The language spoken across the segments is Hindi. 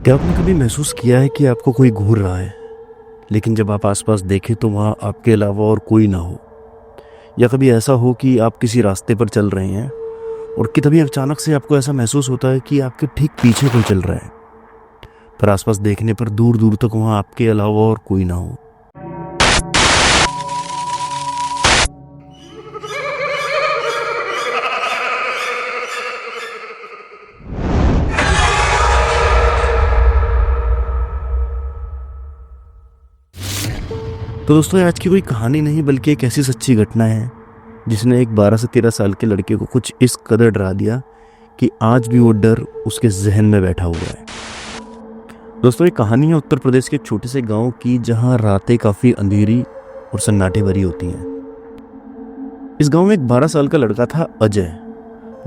क्या आपने कभी महसूस किया है कि आपको कोई घूर रहा है, लेकिन जब आप आसपास देखें तो वहाँ आपके अलावा और कोई ना हो? या कभी ऐसा हो कि आप किसी रास्ते पर चल रहे हैं और कि तभी अचानक से आपको ऐसा महसूस होता है कि आपके ठीक पीछे कोई चल रहा है, पर आसपास देखने पर दूर दूर तक वहाँ आपके अलावा और कोई ना हो? तो दोस्तों, आज की कोई कहानी नहीं बल्कि एक ऐसी सच्ची घटना है जिसने एक 12 से 13 साल के लड़के को कुछ इस कदर डरा दिया कि आज भी वो डर उसके जहन में बैठा हुआ है। दोस्तों, ये कहानी है उत्तर प्रदेश के एक छोटे से गांव की, जहां रातें काफ़ी अंधेरी और सन्नाटे भरी होती हैं। इस गांव में एक 12 साल का लड़का था, अजय,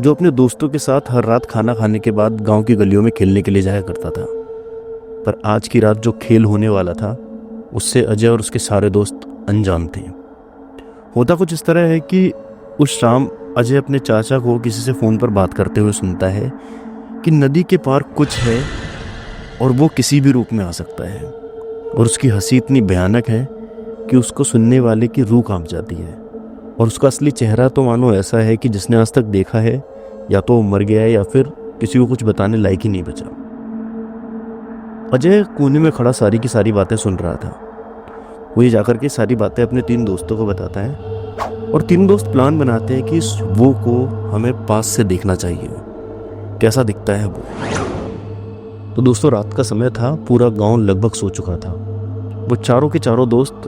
जो अपने दोस्तों के साथ हर रात खाना खाने के बाद गांव की गलियों में खेलने के लिए जाया करता था। पर आज की रात जो खेल होने वाला था उससे अजय और उसके सारे दोस्त अनजान थे। होता कुछ इस तरह है कि उस शाम अजय अपने चाचा को किसी से फ़ोन पर बात करते हुए सुनता है कि नदी के पार कुछ है और वो किसी भी रूप में आ सकता है। और उसकी हंसी इतनी भयानक है कि उसको सुनने वाले की रूह कांप जाती है। और उसका असली चेहरा तो मानो ऐसा है कि जिसने आज तक देखा है या तो वो मर गया है या फिर किसी को कुछ बताने लायक ही नहीं बचा। अजय कोने में खड़ा सारी की सारी बातें सुन रहा था। वो ये जाकर के सारी बातें अपने 3 दोस्तों को बताता है और 3 दोस्त प्लान बनाते हैं कि इस वो को हमें पास से देखना चाहिए, कैसा दिखता है वो। तो दोस्तों, रात का समय था, पूरा गांव लगभग सो चुका था। वो चारों के चारों दोस्त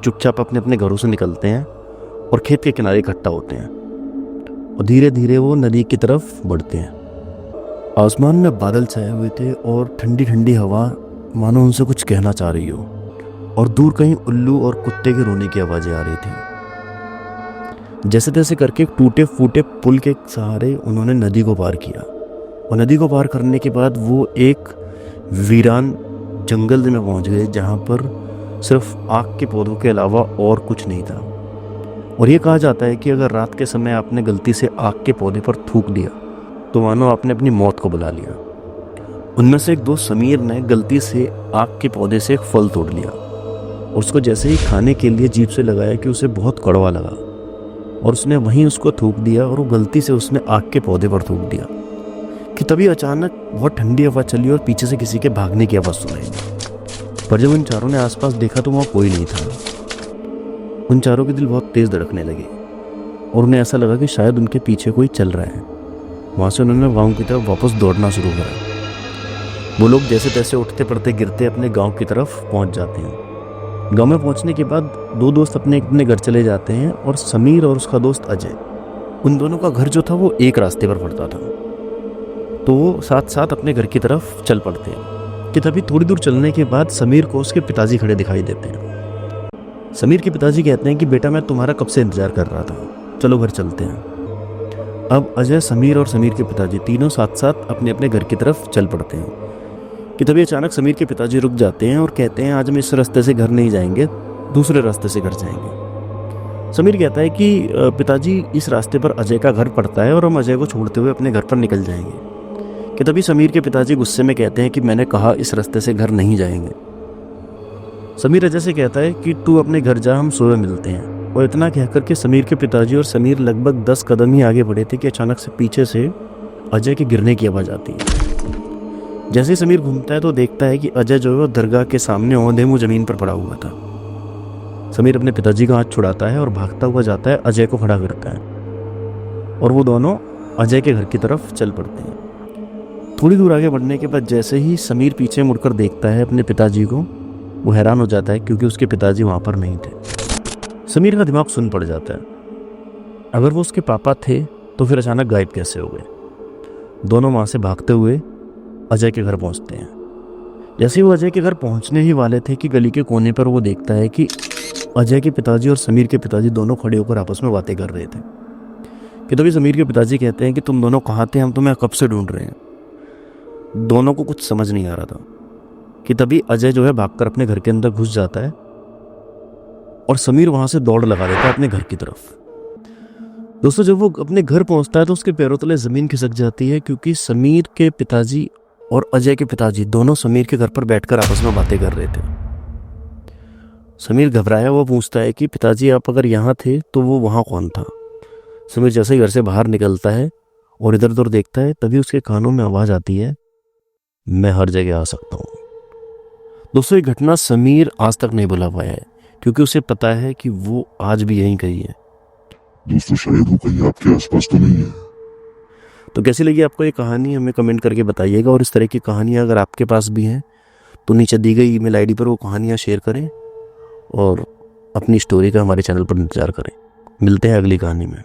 चुपचाप अपने अपने घरों से निकलते हैं और खेत के किनारे इकट्ठा होते हैं और धीरे धीरे वो नदी की तरफ बढ़ते हैं। आसमान में बादल छाए हुए थे और ठंडी ठंडी हवा मानो उनसे कुछ कहना चाह रही हो, और दूर कहीं उल्लू और कुत्ते के रोने की आवाज़ें आ रही थी। जैसे तैसे करके एक टूटे फूटे पुल के सहारे उन्होंने नदी को पार किया, और नदी को पार करने के बाद वो एक वीरान जंगल में पहुंच गए, जहां पर सिर्फ आग के पौधों के अलावा और कुछ नहीं था। और ये कहा जाता है कि अगर रात के समय आपने गलती से आग के पौधे पर थूक दिया तो मानो आपने अपनी मौत को बुला लिया। उनमें से एक दोस्त समीर ने गलती से आग के पौधे से एक फल तोड़ लिया और उसको जैसे ही खाने के लिए जीभ से लगाया कि उसे बहुत कड़वा लगा, और उसने वहीं उसको थूक दिया, और वो गलती से उसने आग के पौधे पर थूक दिया कि तभी अचानक बहुत ठंडी हवा चली और पीछे से किसी के भागने की आवाज़ सुनाई। पर जब उन चारों ने आसपास देखा तो वहाँ कोई नहीं था। उन चारों के दिल बहुत तेज़ धड़कने लगे और उन्हें ऐसा लगा कि शायद उनके पीछे कोई चल रहा है। वहाँ से उन्होंने गाँव की तरफ वापस दौड़ना शुरू करा। वो लोग जैसे तैसे उठते पड़ते गिरते अपने गाँव की तरफ पहुँच जाते हैं। गाँव में पहुँचने के बाद 2 दोस्त अपने अपने घर चले जाते हैं और समीर और उसका दोस्त अजय, उन दोनों का घर जो था वो एक रास्ते पर पड़ता था, तो वो साथ साथ अपने घर की तरफ चल पड़ते हैं कि तभी थोड़ी दूर चलने के बाद समीर को उसके पिताजी खड़े दिखाई देते हैं। समीर के पिताजी कहते हैं कि बेटा, मैं तुम्हारा कब से इंतजार कर रहा था, चलो घर चलते हैं। अब अजय, समीर और समीर के पिताजी तीनों साथ साथ अपने अपने घर की तरफ चल पड़ते हैं कि तभी अचानक समीर के पिताजी रुक जाते हैं और कहते हैं आज हम इस रास्ते से घर नहीं जाएंगे, दूसरे रास्ते से घर जाएंगे। समीर कहता है कि पिताजी, इस रास्ते पर अजय का घर पड़ता है और हम अजय को छोड़ते हुए अपने घर पर निकल जाएंगे। कि तभी समीर के पिताजी गुस्से में कहते हैं कि मैंने कहा इस रास्ते से घर नहीं जाएंगे। समीर अजय से कहता है कि तू अपने घर जा, हम सुबह मिलते हैं। और इतना कहकर के समीर के पिताजी और समीर लगभग 10 कदम ही आगे बढ़े थे कि अचानक से पीछे से अजय के गिरने की आवाज़ आती है। जैसे ही समीर घूमता है तो देखता है कि अजय जो है वो दरगाह के सामने औंधे मुँह ज़मीन पर पड़ा हुआ था। समीर अपने पिताजी का हाथ छुड़ाता है और भागता हुआ जाता है, अजय को खड़ा करता है और वो दोनों अजय के घर की तरफ चल पड़ते हैं। थोड़ी दूर आगे बढ़ने के बाद जैसे ही समीर पीछे मुड़कर देखता है अपने पिताजी को, वो हैरान हो जाता है क्योंकि उसके पिताजी वहाँ पर नहीं थे। समीर का दिमाग सुन पड़ जाता है, अगर वो उसके पापा थे तो फिर अचानक गायब कैसे हो गए। दोनों वहाँ से भागते हुए अजय के घर पहुँचते हैं। जैसे वो अजय के घर पहुँचने ही वाले थे कि गली के कोने पर वो देखता है कि अजय के पिताजी और समीर के पिताजी दोनों खड़े होकर आपस में बातें कर रहे थे। कि तभी समीर के पिताजी कहते हैं कि तुम दोनों कहाँ थे, हम तुम्हें कब से ढूंढ रहे हैं। दोनों को कुछ समझ नहीं आ रहा था कि तभी अजय जो है भागकर अपने घर के अंदर घुस जाता है और समीर वहाँ से दौड़ लगा देता है अपने घर की तरफ। दोस्तों, जब वो अपने घर पहुँचता है तो उसके पैरों तले ज़मीन खिसक जाती है क्योंकि समीर के पिताजी और अजय के पिताजी दोनों समीर के घर पर बैठकर आपस में बातें कर रहे थे। समीर घबराया हुआ पूछता है कि पिताजी आप अगर यहाँ थे तो वो वहाँ कौन था। समीर जैसे ही घर से बाहर निकलता है और इधर उधर देखता है, तभी उसके कानों में आवाज़ आती है, मैं हर जगह आ सकता हूँ। दोस्तों, ये घटना समीर आज तक नहीं भुला पाया है, क्योंकि उसे पता है कि वो आज भी यहीं कहीं है। दोस्तों, शायद वो कहीं आपके आसपास तो नहीं है। तो कैसी लगी आपको ये कहानी, हमें कमेंट करके बताइएगा। और इस तरह की कहानियाँ अगर आपके पास भी हैं तो नीचे दी गई ईमेल आईडी पर वो कहानियाँ शेयर करें और अपनी स्टोरी का हमारे चैनल पर इंतजार करें। मिलते हैं अगली कहानी में।